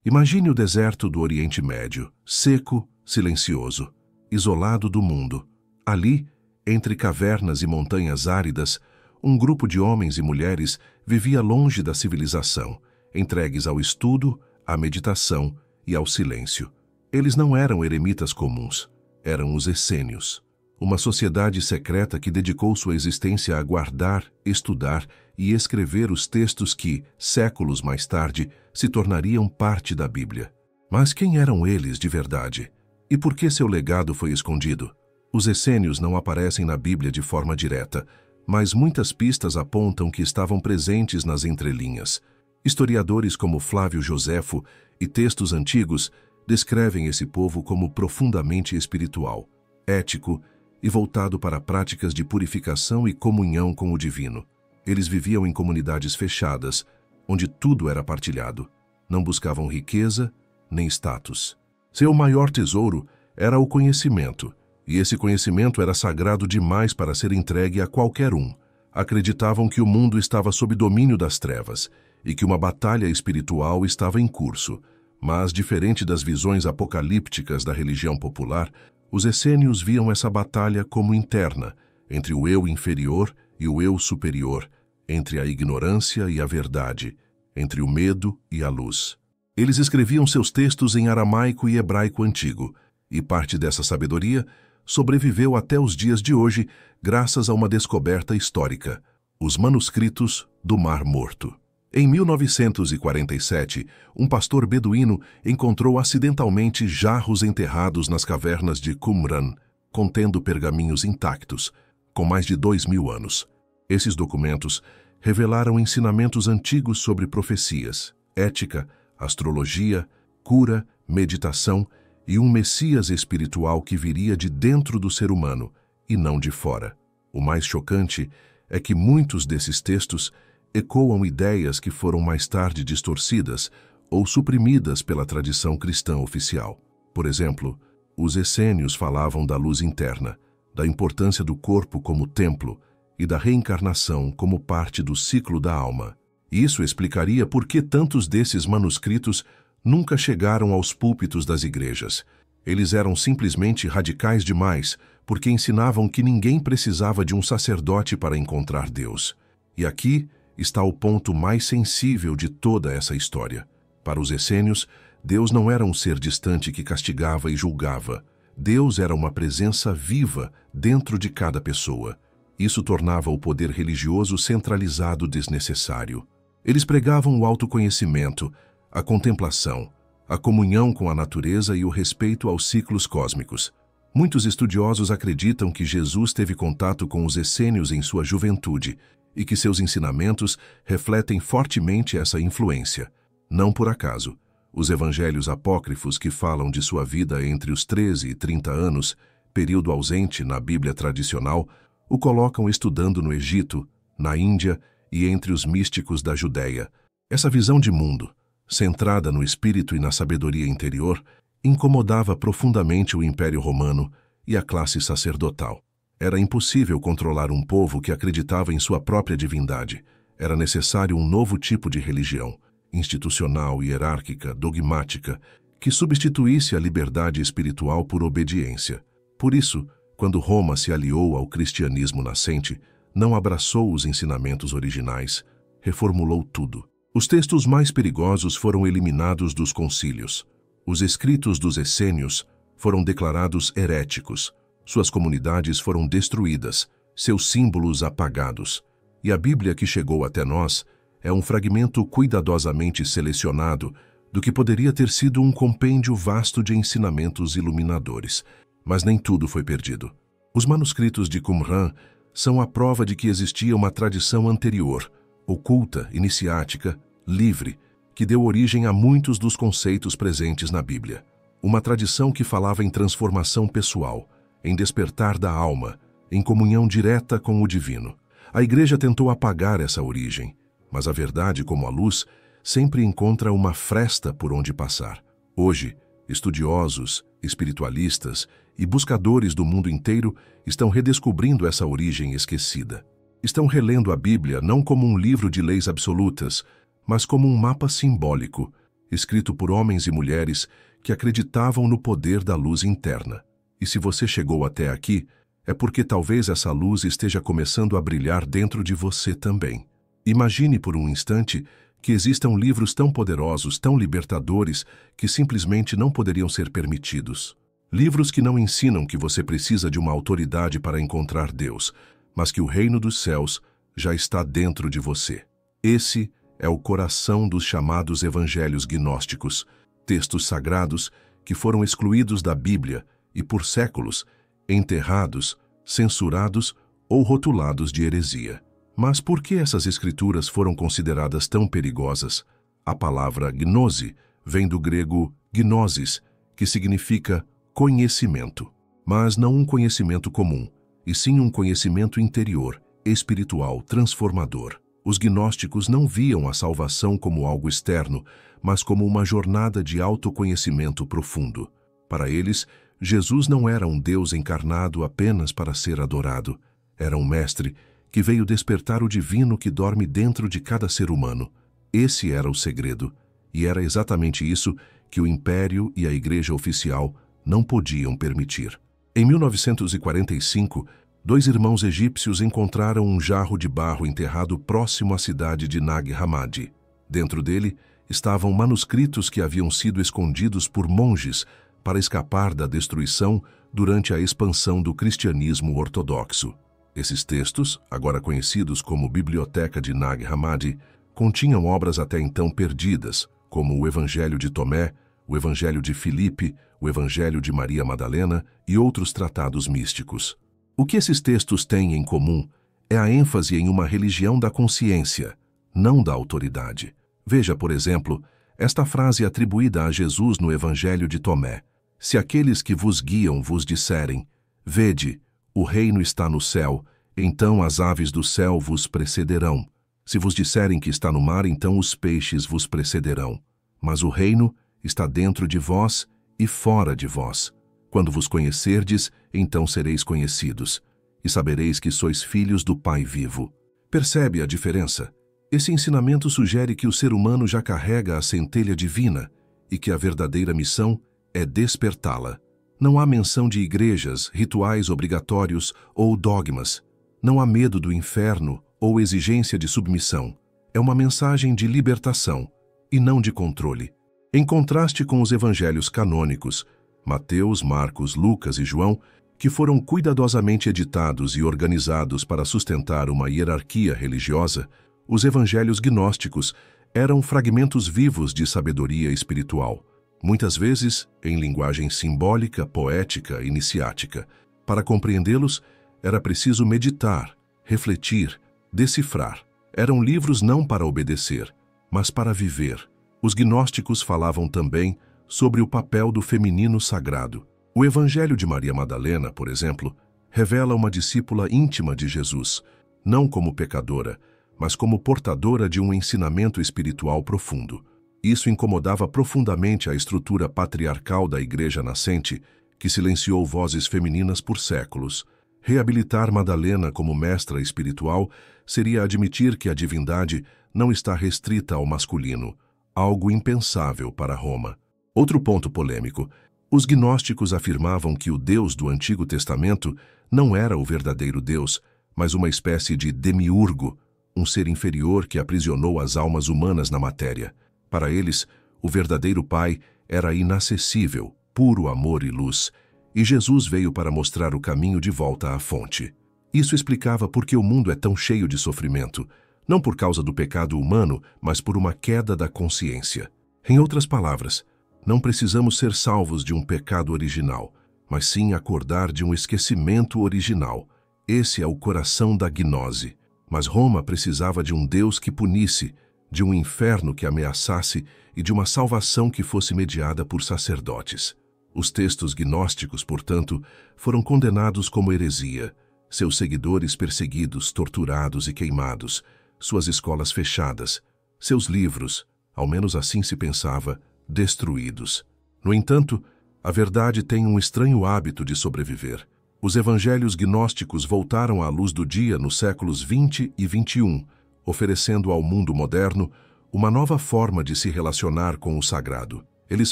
Imagine o deserto do Oriente Médio, seco, silencioso, isolado do mundo. Ali, entre cavernas e montanhas áridas, um grupo de homens e mulheres vivia longe da civilização, entregues ao estudo, à meditação e ao silêncio. Eles não eram eremitas comuns, eram os essênios, uma sociedade secreta que dedicou sua existência a guardar, estudar e escrever os textos que, séculos mais tarde, se tornariam parte da Bíblia. Mas quem eram eles de verdade? E por que seu legado foi escondido? Os essênios não aparecem na Bíblia de forma direta, mas muitas pistas apontam que estavam presentes nas entrelinhas. Historiadores como Flávio Joséfo e textos antigos descrevem esse povo como profundamente espiritual, ético e voltado para práticas de purificação e comunhão com o divino. Eles viviam em comunidades fechadas, onde tudo era partilhado. Não buscavam riqueza nem status. Seu maior tesouro era o conhecimento, e esse conhecimento era sagrado demais para ser entregue a qualquer um. Acreditavam que o mundo estava sob domínio das trevas e que uma batalha espiritual estava em curso. Mas, diferente das visões apocalípticas da religião popular, os essênios viam essa batalha como interna, entre o eu inferior e o eu superior, entre a ignorância e a verdade, entre o medo e a luz. Eles escreviam seus textos em aramaico e hebraico antigo, e parte dessa sabedoria sobreviveu até os dias de hoje graças a uma descoberta histórica: os manuscritos do Mar Morto. Em 1947, um pastor beduíno encontrou acidentalmente jarros enterrados nas cavernas de Qumran, contendo pergaminhos intactos, com mais de 2000 anos. Esses documentos revelaram ensinamentos antigos sobre profecias, ética, astrologia, cura, meditação e um Messias espiritual que viria de dentro do ser humano e não de fora. O mais chocante é que muitos desses textos ecoam ideias que foram mais tarde distorcidas ou suprimidas pela tradição cristã oficial. Por exemplo, os essênios falavam da luz interna, da importância do corpo como templo e da reencarnação como parte do ciclo da alma. Isso explicaria por que tantos desses manuscritos nunca chegaram aos púlpitos das igrejas. Eles eram simplesmente radicais demais, porque ensinavam que ninguém precisava de um sacerdote para encontrar Deus. E aqui está o ponto mais sensível de toda essa história. Para os essênios, Deus não era um ser distante que castigava e julgava. Deus era uma presença viva dentro de cada pessoa. Isso tornava o poder religioso centralizado desnecessário. Eles pregavam o autoconhecimento, a contemplação, a comunhão com a natureza e o respeito aos ciclos cósmicos. Muitos estudiosos acreditam que Jesus teve contato com os essênios em sua juventude e que seus ensinamentos refletem fortemente essa influência. Não por acaso, os evangelhos apócrifos que falam de sua vida entre os 13 e 30 anos, período ausente na Bíblia tradicional, o colocam estudando no Egito, na Índia e entre os místicos da Judéia. Essa visão de mundo, centrada no espírito e na sabedoria interior, incomodava profundamente o Império Romano e a classe sacerdotal. Era impossível controlar um povo que acreditava em sua própria divindade. Era necessário um novo tipo de religião, institucional, hierárquica, dogmática, que substituísse a liberdade espiritual por obediência. Por isso, quando Roma se aliou ao cristianismo nascente, não abraçou os ensinamentos originais, reformulou tudo. Os textos mais perigosos foram eliminados dos concílios. Os escritos dos essênios foram declarados heréticos. Suas comunidades foram destruídas, seus símbolos apagados. E a Bíblia que chegou até nós é um fragmento cuidadosamente selecionado do que poderia ter sido um compêndio vasto de ensinamentos iluminadores. Mas nem tudo foi perdido. Os manuscritos de Qumran são a prova de que existia uma tradição anterior, oculta, iniciática, livre, que deu origem a muitos dos conceitos presentes na Bíblia. Uma tradição que falava em transformação pessoal, em despertar da alma, em comunhão direta com o divino. A Igreja tentou apagar essa origem, mas a verdade, como a luz, sempre encontra uma fresta por onde passar. Hoje, estudiosos, espiritualistas e buscadores do mundo inteiro estão redescobrindo essa origem esquecida. Estão relendo a Bíblia não como um livro de leis absolutas, mas como um mapa simbólico, escrito por homens e mulheres que acreditavam no poder da luz interna. E se você chegou até aqui, é porque talvez essa luz esteja começando a brilhar dentro de você também. Imagine por um instante que existam livros tão poderosos, tão libertadores, que simplesmente não poderiam ser permitidos. Livros que não ensinam que você precisa de uma autoridade para encontrar Deus, mas que o reino dos céus já está dentro de você. Esse é o coração dos chamados evangelhos gnósticos, textos sagrados que foram excluídos da Bíblia e, por séculos, enterrados, censurados ou rotulados de heresia. Mas por que essas escrituras foram consideradas tão perigosas? A palavra gnose vem do grego gnosis, que significa conhecimento, mas não um conhecimento comum, e sim um conhecimento interior, espiritual, transformador. Os gnósticos não viam a salvação como algo externo, mas como uma jornada de autoconhecimento profundo. Para eles, Jesus não era um Deus encarnado apenas para ser adorado. Era um mestre que veio despertar o divino que dorme dentro de cada ser humano. Esse era o segredo, e era exatamente isso que o Império e a Igreja Oficial não podiam permitir. Em 1945, 2 irmãos egípcios encontraram um jarro de barro enterrado próximo à cidade de Nag Hammadi. Dentro dele estavam manuscritos que haviam sido escondidos por monges para escapar da destruição durante a expansão do cristianismo ortodoxo. Esses textos, agora conhecidos como Biblioteca de Nag Hammadi, continham obras até então perdidas, como o Evangelho de Tomé, o Evangelho de Filipe, o Evangelho de Maria Madalena e outros tratados místicos. O que esses textos têm em comum é a ênfase em uma religião da consciência, não da autoridade. Veja, por exemplo, esta frase atribuída a Jesus no Evangelho de Tomé: "Se aqueles que vos guiam vos disserem, vede, o reino está no céu, então as aves do céu vos precederão. Se vos disserem que está no mar, então os peixes vos precederão. Mas o reino está dentro de vós e fora de vós. Quando vos conhecerdes, então sereis conhecidos, e sabereis que sois filhos do Pai vivo." Percebe a diferença? Esse ensinamento sugere que o ser humano já carrega a centelha divina e que a verdadeira missão é despertá-la. Não há menção de igrejas, rituais obrigatórios ou dogmas. Não há medo do inferno ou exigência de submissão. É uma mensagem de libertação e não de controle. Em contraste com os evangelhos canônicos, Mateus, Marcos, Lucas e João, que foram cuidadosamente editados e organizados para sustentar uma hierarquia religiosa, os evangelhos gnósticos eram fragmentos vivos de sabedoria espiritual, muitas vezes em linguagem simbólica, poética, iniciática. Para compreendê-los, era preciso meditar, refletir, decifrar. Eram livros não para obedecer, mas para viver. Os gnósticos falavam também sobre o papel do feminino sagrado. O Evangelho de Maria Madalena, por exemplo, revela uma discípula íntima de Jesus, não como pecadora, mas como portadora de um ensinamento espiritual profundo. Isso incomodava profundamente a estrutura patriarcal da Igreja nascente, que silenciou vozes femininas por séculos. Reabilitar Madalena como mestra espiritual seria admitir que a divindade não está restrita ao masculino, algo impensável para Roma. Outro ponto polêmico: os gnósticos afirmavam que o Deus do Antigo Testamento não era o verdadeiro Deus, mas uma espécie de demiurgo, um ser inferior que aprisionou as almas humanas na matéria. Para eles, o verdadeiro Pai era inacessível, puro amor e luz, e Jesus veio para mostrar o caminho de volta à fonte. Isso explicava por que o mundo é tão cheio de sofrimento, não por causa do pecado humano, mas por uma queda da consciência. Em outras palavras, não precisamos ser salvos de um pecado original, mas sim acordar de um esquecimento original. Esse é o coração da gnose. Mas Roma precisava de um Deus que punisse, de um inferno que ameaçasse e de uma salvação que fosse mediada por sacerdotes. Os textos gnósticos, portanto, foram condenados como heresia, seus seguidores perseguidos, torturados e queimados, suas escolas fechadas, seus livros, ao menos assim se pensava, destruídos. No entanto, a verdade tem um estranho hábito de sobreviver. Os evangelhos gnósticos voltaram à luz do dia nos séculos XX e XXI, oferecendo ao mundo moderno uma nova forma de se relacionar com o sagrado. Eles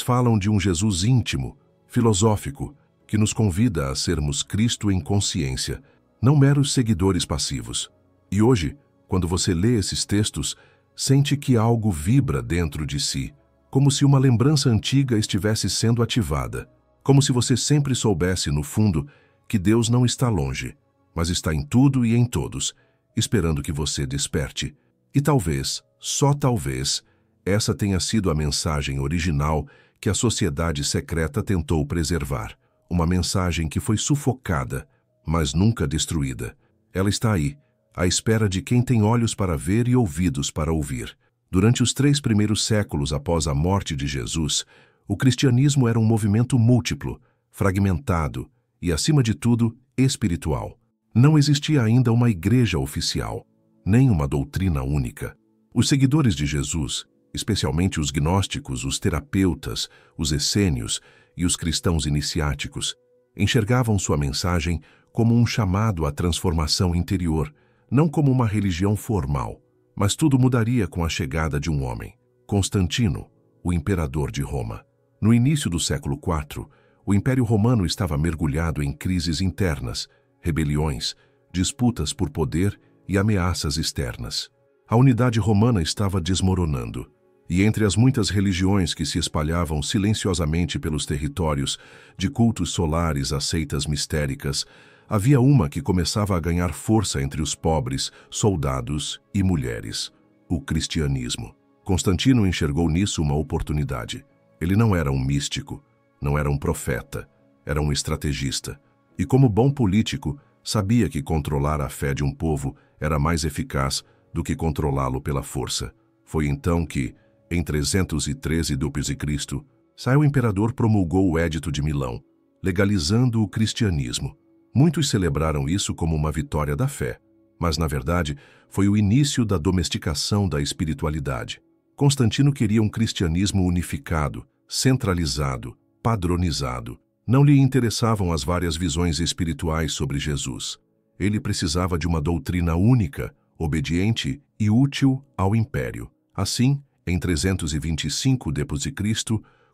falam de um Jesus íntimo, filosófico, que nos convida a sermos Cristo em consciência, não meros seguidores passivos. E hoje, quando você lê esses textos, sente que algo vibra dentro de si, como se uma lembrança antiga estivesse sendo ativada, como se você sempre soubesse, no fundo, que Deus não está longe, mas está em tudo e em todos, esperando que você desperte. E talvez, só talvez, essa tenha sido a mensagem original que a sociedade secreta tentou preservar. Uma mensagem que foi sufocada, mas nunca destruída. Ela está aí, à espera de quem tem olhos para ver e ouvidos para ouvir. Durante os 3 primeiros séculos após a morte de Jesus, o cristianismo era um movimento múltiplo, fragmentado e, acima de tudo, espiritual. Não existia ainda uma igreja oficial, nem uma doutrina única. Os seguidores de Jesus, especialmente os gnósticos, os terapeutas, os essênios e os cristãos iniciáticos, enxergavam sua mensagem como um chamado à transformação interior, não como uma religião formal. Mas tudo mudaria com a chegada de um homem, Constantino, o imperador de Roma. No início do século IV, o Império Romano estava mergulhado em crises internas, rebeliões, disputas por poder e ameaças externas. A unidade romana estava desmoronando, e entre as muitas religiões que se espalhavam silenciosamente pelos territórios, de cultos solares a seitas mistéricas, havia uma que começava a ganhar força entre os pobres, soldados e mulheres: o cristianismo. Constantino enxergou nisso uma oportunidade. Ele não era um místico, não era um profeta, era um estrategista. E como bom político, sabia que controlar a fé de um povo era mais eficaz do que controlá-lo pela força. Foi então que, em 313 d.C., o imperador promulgou o Édito de Milão, legalizando o cristianismo. Muitos celebraram isso como uma vitória da fé, mas, na verdade, foi o início da domesticação da espiritualidade. Constantino queria um cristianismo unificado, centralizado, padronizado. Não lhe interessavam as várias visões espirituais sobre Jesus. Ele precisava de uma doutrina única, obediente e útil ao império. Assim, em 325 d.C.,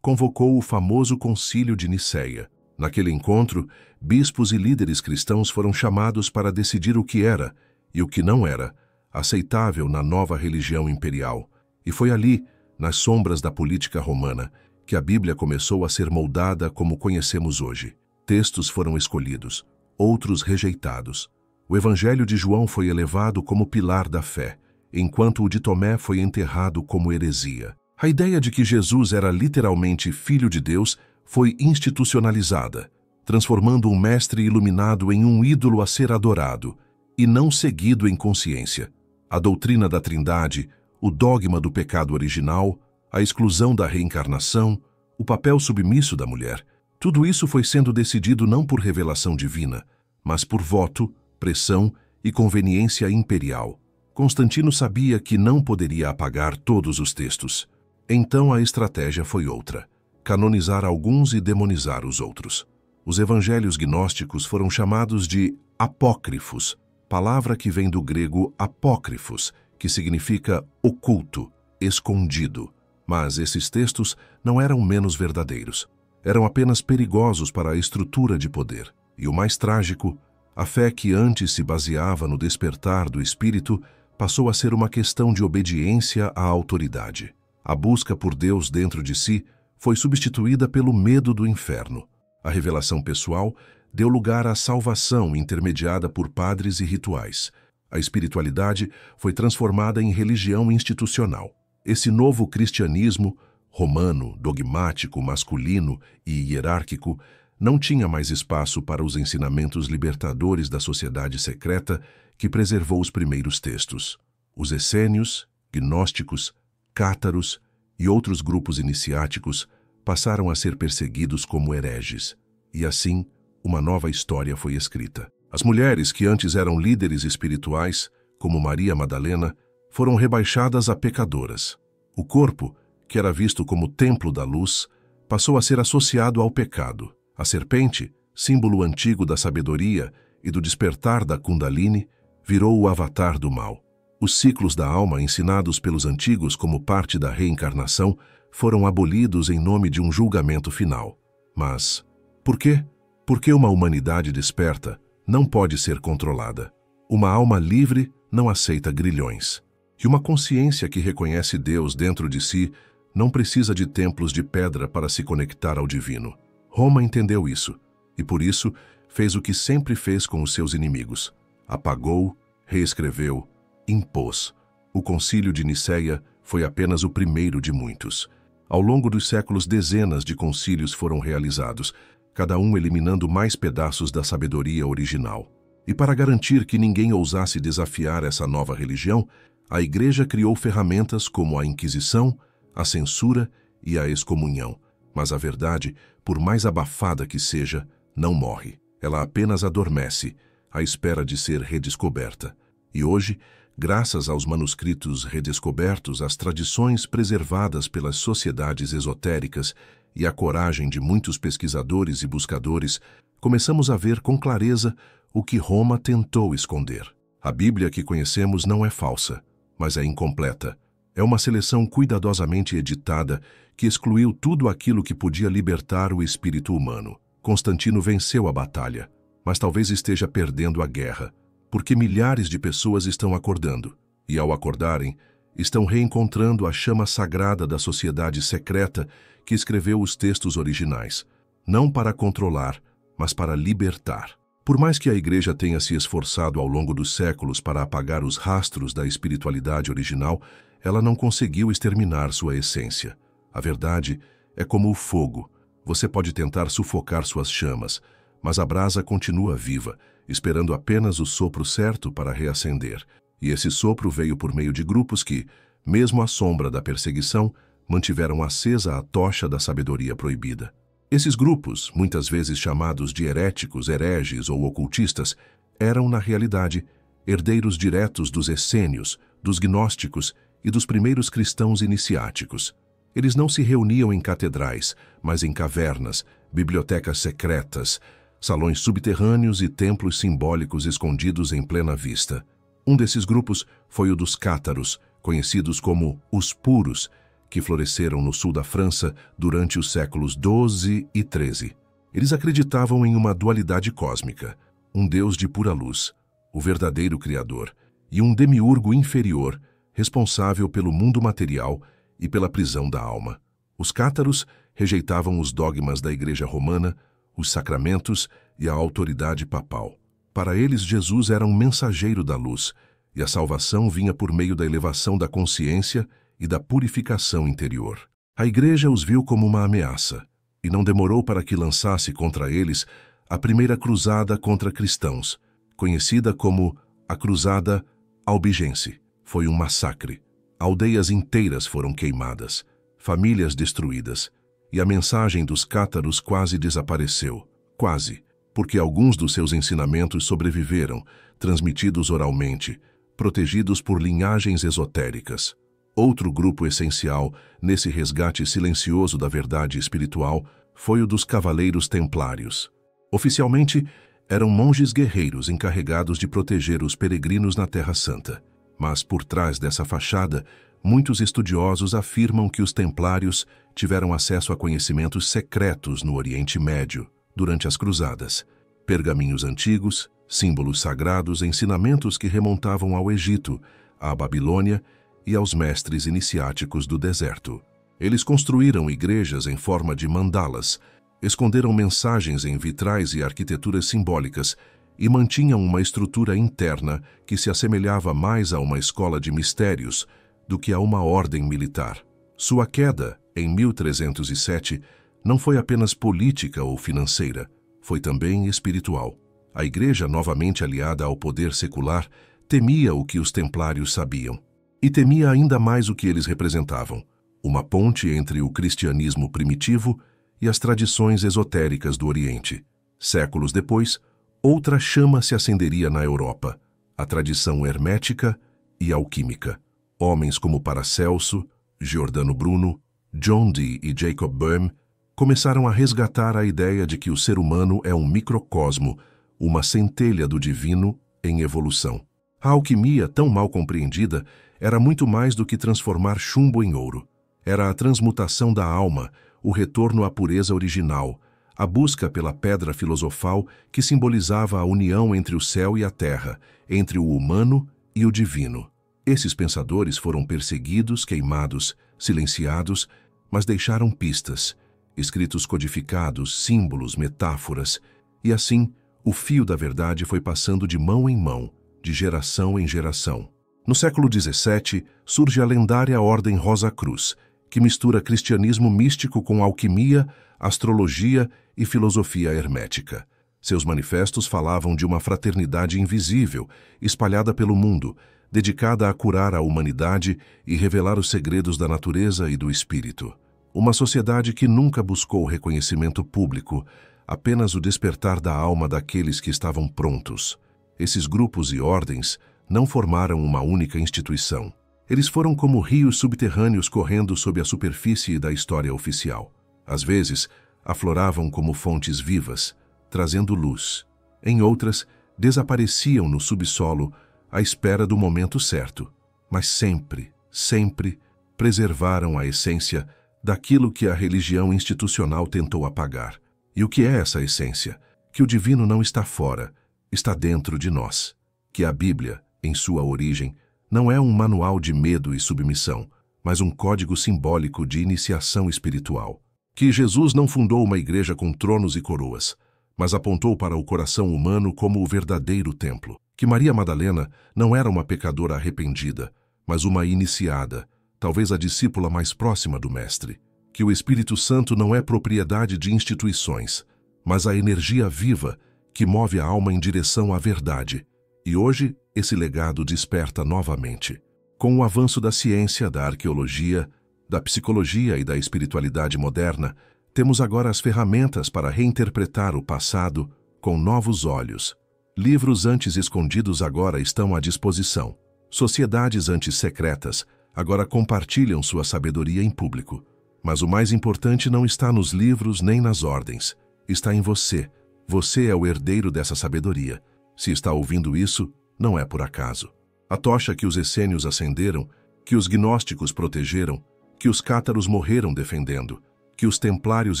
convocou o famoso Concílio de Nicéia. Naquele encontro, bispos e líderes cristãos foram chamados para decidir o que era, e o que não era, aceitável na nova religião imperial. E foi ali, nas sombras da política romana, que a Bíblia começou a ser moldada como conhecemos hoje. Textos foram escolhidos, outros rejeitados. O Evangelho de João foi elevado como pilar da fé, enquanto o de Tomé foi enterrado como heresia. A ideia de que Jesus era literalmente Filho de Deus foi institucionalizada, transformando um mestre iluminado em um ídolo a ser adorado, e não seguido em consciência. A doutrina da Trindade, o dogma do pecado original, a exclusão da reencarnação, o papel submisso da mulher, tudo isso foi sendo decidido não por revelação divina, mas por voto, pressão e conveniência imperial. Constantino sabia que não poderia apagar todos os textos. Então a estratégia foi outra: canonizar alguns e demonizar os outros. Os evangelhos gnósticos foram chamados de apócrifos, palavra que vem do grego apócrifos, que significa oculto, escondido. Mas esses textos não eram menos verdadeiros. Eram apenas perigosos para a estrutura de poder. E o mais trágico, a fé que antes se baseava no despertar do espírito passou a ser uma questão de obediência à autoridade. A busca por Deus dentro de si foi substituída pelo medo do inferno. A revelação pessoal deu lugar à salvação intermediada por padres e rituais. A espiritualidade foi transformada em religião institucional. Esse novo cristianismo, romano, dogmático, masculino e hierárquico, não tinha mais espaço para os ensinamentos libertadores da sociedade secreta que preservou os primeiros textos. Os essênios, gnósticos, cátaros e outros grupos iniciáticos passaram a ser perseguidos como hereges. E assim, uma nova história foi escrita. As mulheres que antes eram líderes espirituais, como Maria Madalena, foram rebaixadas a pecadoras. O corpo, que era visto como templo da luz, passou a ser associado ao pecado. A serpente, símbolo antigo da sabedoria e do despertar da Kundalini, virou o avatar do mal. Os ciclos da alma ensinados pelos antigos como parte da reencarnação foram abolidos em nome de um julgamento final. Mas, por quê? Porque uma humanidade desperta não pode ser controlada. Uma alma livre não aceita grilhões. E uma consciência que reconhece Deus dentro de si não precisa de templos de pedra para se conectar ao divino. Roma entendeu isso, e por isso fez o que sempre fez com os seus inimigos. Apagou, reescreveu, impôs. O Concílio de Nicéia foi apenas o primeiro de muitos. Ao longo dos séculos, dezenas de concílios foram realizados, cada um eliminando mais pedaços da sabedoria original. E para garantir que ninguém ousasse desafiar essa nova religião, a Igreja criou ferramentas como a Inquisição, a censura e a excomunhão. Mas a verdade, por mais abafada que seja, não morre. Ela apenas adormece, à espera de ser redescoberta. E hoje, graças aos manuscritos redescobertos, às tradições preservadas pelas sociedades esotéricas e à coragem de muitos pesquisadores e buscadores, começamos a ver com clareza o que Roma tentou esconder. A Bíblia que conhecemos não é falsa, mas é incompleta. É uma seleção cuidadosamente editada que excluiu tudo aquilo que podia libertar o espírito humano. Constantino venceu a batalha, mas talvez esteja perdendo a guerra, porque milhares de pessoas estão acordando, e ao acordarem, estão reencontrando a chama sagrada da sociedade secreta que escreveu os textos originais, não para controlar, mas para libertar. Por mais que a Igreja tenha se esforçado ao longo dos séculos para apagar os rastros da espiritualidade original, ela não conseguiu exterminar sua essência. A verdade é como o fogo. Você pode tentar sufocar suas chamas, mas a brasa continua viva, esperando apenas o sopro certo para reacender. E esse sopro veio por meio de grupos que, mesmo à sombra da perseguição, mantiveram acesa a tocha da sabedoria proibida. Esses grupos, muitas vezes chamados de heréticos, hereges ou ocultistas, eram, na realidade, herdeiros diretos dos essênios, dos gnósticos e dos primeiros cristãos iniciáticos. Eles não se reuniam em catedrais, mas em cavernas, bibliotecas secretas, salões subterrâneos e templos simbólicos escondidos em plena vista. Um desses grupos foi o dos cátaros, conhecidos como os puros, que floresceram no sul da França durante os séculos XII e XIII. Eles acreditavam em uma dualidade cósmica, um Deus de pura luz, o verdadeiro Criador, e um demiurgo inferior, responsável pelo mundo material e pela prisão da alma. Os cátaros rejeitavam os dogmas da Igreja Romana, os sacramentos e a autoridade papal. Para eles, Jesus era um mensageiro da luz, e a salvação vinha por meio da elevação da consciência e da purificação interior. A Igreja os viu como uma ameaça, e não demorou para que lançasse contra eles a primeira cruzada contra cristãos, conhecida como a Cruzada Albigense. Foi um massacre. Aldeias inteiras foram queimadas, famílias destruídas, e a mensagem dos cátaros quase desapareceu. Quase, porque alguns dos seus ensinamentos sobreviveram, transmitidos oralmente, protegidos por linhagens esotéricas. Outro grupo essencial, nesse resgate silencioso da verdade espiritual, foi o dos Cavaleiros Templários. Oficialmente, eram monges guerreiros encarregados de proteger os peregrinos na Terra Santa. Mas por trás dessa fachada, muitos estudiosos afirmam que os templários tiveram acesso a conhecimentos secretos no Oriente Médio durante as cruzadas. Pergaminhos antigos, símbolos sagrados, ensinamentos que remontavam ao Egito, à Babilônia e aos mestres iniciáticos do deserto. Eles construíram igrejas em forma de mandalas, esconderam mensagens em vitrais e arquiteturas simbólicas e mantinham uma estrutura interna que se assemelhava mais a uma escola de mistérios do que a uma ordem militar. Sua queda, em 1307, não foi apenas política ou financeira, foi também espiritual. A Igreja, novamente aliada ao poder secular, temia o que os templários sabiam. E temia ainda mais o que eles representavam, uma ponte entre o cristianismo primitivo e as tradições esotéricas do Oriente. Séculos depois, outra chama se acenderia na Europa, a tradição hermética e alquímica. Homens como Paracelso, Giordano Bruno, John Dee e Jacob Boehme começaram a resgatar a ideia de que o ser humano é um microcosmo, uma centelha do divino em evolução. A alquimia, tão mal compreendida, era muito mais do que transformar chumbo em ouro. Era a transmutação da alma, o retorno à pureza original, a busca pela pedra filosofal que simbolizava a união entre o céu e a terra, entre o humano e o divino. Esses pensadores foram perseguidos, queimados, silenciados, mas deixaram pistas, escritos codificados, símbolos, metáforas, e assim o fio da verdade foi passando de mão em mão, de geração em geração. No século XVII, surge a lendária Ordem Rosa Cruz, que mistura cristianismo místico com alquimia, astrologia e filosofia hermética. Seus manifestos falavam de uma fraternidade invisível, espalhada pelo mundo, dedicada a curar a humanidade e revelar os segredos da natureza e do espírito. Uma sociedade que nunca buscou reconhecimento público, apenas o despertar da alma daqueles que estavam prontos. Esses grupos e ordens não formaram uma única instituição. Eles foram como rios subterrâneos correndo sob a superfície da história oficial. Às vezes, afloravam como fontes vivas, trazendo luz. Em outras, desapareciam no subsolo à espera do momento certo. Mas sempre, sempre preservaram a essência daquilo que a religião institucional tentou apagar. E o que é essa essência? Que o divino não está fora, está dentro de nós. Que a Bíblia, em sua origem, não é um manual de medo e submissão, mas um código simbólico de iniciação espiritual. Que Jesus não fundou uma igreja com tronos e coroas, mas apontou para o coração humano como o verdadeiro templo. Que Maria Madalena não era uma pecadora arrependida, mas uma iniciada, talvez a discípula mais próxima do Mestre. Que o Espírito Santo não é propriedade de instituições, mas a energia viva que move a alma em direção à verdade. E hoje, esse legado desperta novamente. Com o avanço da ciência, da arqueologia, da psicologia e da espiritualidade moderna, temos agora as ferramentas para reinterpretar o passado com novos olhos. Livros antes escondidos agora estão à disposição. Sociedades antes secretas agora compartilham sua sabedoria em público. Mas o mais importante não está nos livros nem nas ordens. Está em você. Você é o herdeiro dessa sabedoria. Se está ouvindo isso, não é por acaso. A tocha que os essênios acenderam, que os gnósticos protegeram, que os cátaros morreram defendendo, que os templários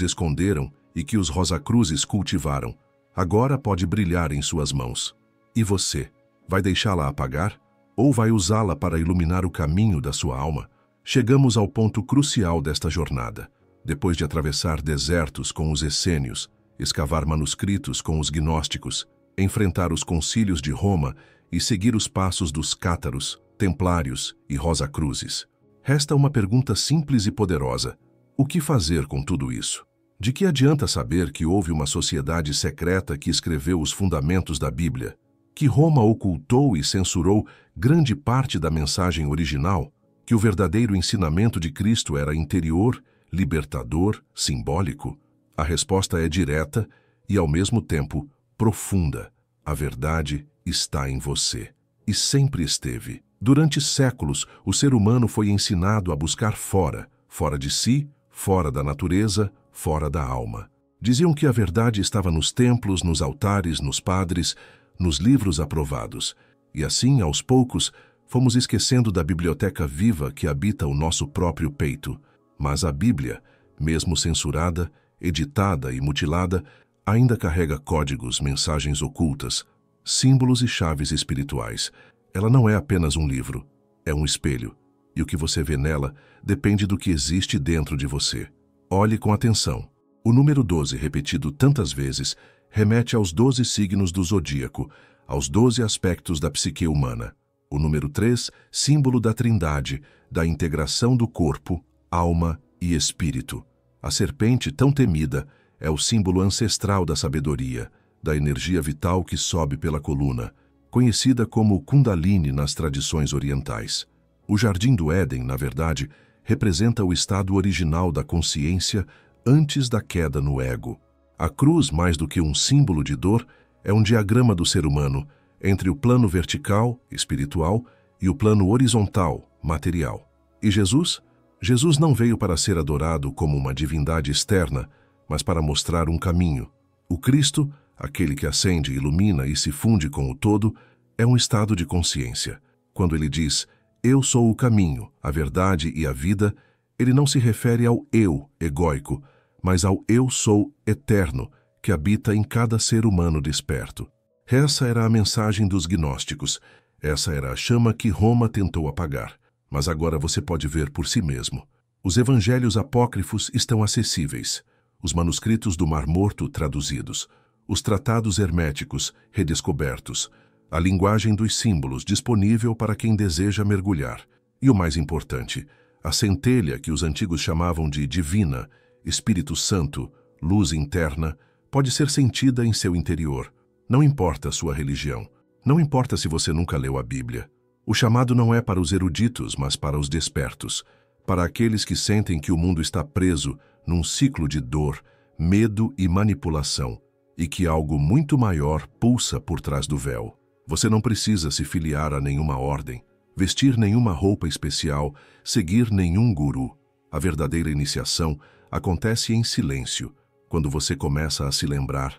esconderam e que os rosacruzes cultivaram, agora pode brilhar em suas mãos. E você, vai deixá-la apagar? Ou vai usá-la para iluminar o caminho da sua alma? Chegamos ao ponto crucial desta jornada. Depois de atravessar desertos com os essênios, escavar manuscritos com os gnósticos, enfrentar os concílios de Roma e seguir os passos dos cátaros, templários e rosacruzes. Resta uma pergunta simples e poderosa. O que fazer com tudo isso? De que adianta saber que houve uma sociedade secreta que escreveu os fundamentos da Bíblia, que Roma ocultou e censurou grande parte da mensagem original, que o verdadeiro ensinamento de Cristo era interior, libertador, simbólico? A resposta é direta e, ao mesmo tempo, profunda. A verdade está em você. E sempre esteve. Durante séculos, o ser humano foi ensinado a buscar fora, fora de si, fora da natureza, fora da alma. Diziam que a verdade estava nos templos, nos altares, nos padres, nos livros aprovados. E assim, aos poucos, fomos esquecendo da biblioteca viva que habita o nosso próprio peito. Mas a Bíblia, mesmo censurada, editada e mutilada, ainda carrega códigos, mensagens ocultas, símbolos e chaves espirituais. Ela não é apenas um livro, é um espelho. E o que você vê nela depende do que existe dentro de você. Olhe com atenção. O número 12, repetido tantas vezes, remete aos 12 signos do zodíaco, aos 12 aspectos da psique humana. O número 3, símbolo da trindade, da integração do corpo, alma e espírito. A serpente tão temida é o símbolo ancestral da sabedoria, da energia vital que sobe pela coluna, conhecida como Kundalini nas tradições orientais. O Jardim do Éden, na verdade, representa o estado original da consciência antes da queda no ego. A cruz, mais do que um símbolo de dor, é um diagrama do ser humano entre o plano vertical, espiritual, e o plano horizontal, material. E Jesus? Jesus não veio para ser adorado como uma divindade externa, mas para mostrar um caminho. O Cristo, aquele que acende, ilumina e se funde com o todo, é um estado de consciência. Quando ele diz, eu sou o caminho, a verdade e a vida, ele não se refere ao eu egóico, mas ao eu sou eterno, que habita em cada ser humano desperto. Essa era a mensagem dos gnósticos. Essa era a chama que Roma tentou apagar. Mas agora você pode ver por si mesmo. Os evangelhos apócrifos estão acessíveis. Os manuscritos do Mar Morto traduzidos. Os tratados herméticos redescobertos. A linguagem dos símbolos disponível para quem deseja mergulhar. E o mais importante, a centelha que os antigos chamavam de divina, Espírito Santo, luz interna, pode ser sentida em seu interior. Não importa a sua religião. Não importa se você nunca leu a Bíblia. O chamado não é para os eruditos, mas para os despertos. Para aqueles que sentem que o mundo está preso num ciclo de dor, medo e manipulação, e que algo muito maior pulsa por trás do véu. Você não precisa se filiar a nenhuma ordem, vestir nenhuma roupa especial, seguir nenhum guru. A verdadeira iniciação acontece em silêncio, quando você começa a se lembrar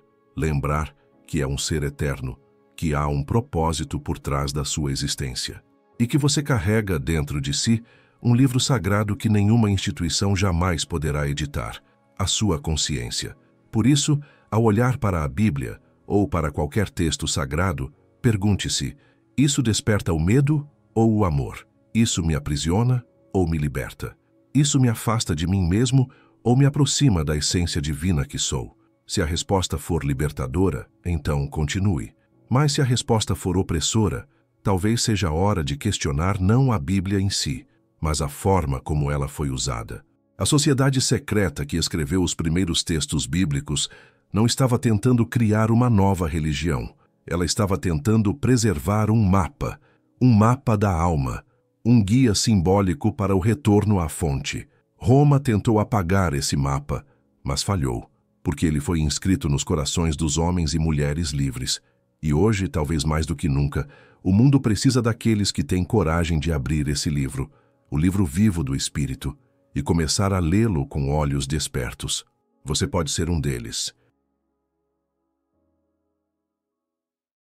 que é um ser eterno, que há um propósito por trás da sua existência, e que você carrega dentro de si um livro sagrado que nenhuma instituição jamais poderá editar, a sua consciência. Por isso, ao olhar para a Bíblia ou para qualquer texto sagrado, pergunte-se, isso desperta o medo ou o amor? Isso me aprisiona ou me liberta? Isso me afasta de mim mesmo ou me aproxima da essência divina que sou? Se a resposta for libertadora, então continue. Mas se a resposta for opressora, talvez seja a hora de questionar não a Bíblia em si, mas a forma como ela foi usada. A sociedade secreta que escreveu os primeiros textos bíblicos não estava tentando criar uma nova religião. Ela estava tentando preservar um mapa da alma, um guia simbólico para o retorno à fonte. Roma tentou apagar esse mapa, mas falhou, porque ele foi inscrito nos corações dos homens e mulheres livres. E hoje, talvez mais do que nunca, o mundo precisa daqueles que têm coragem de abrir esse livro, o livro vivo do Espírito, e começar a lê-lo com olhos despertos. Você pode ser um deles.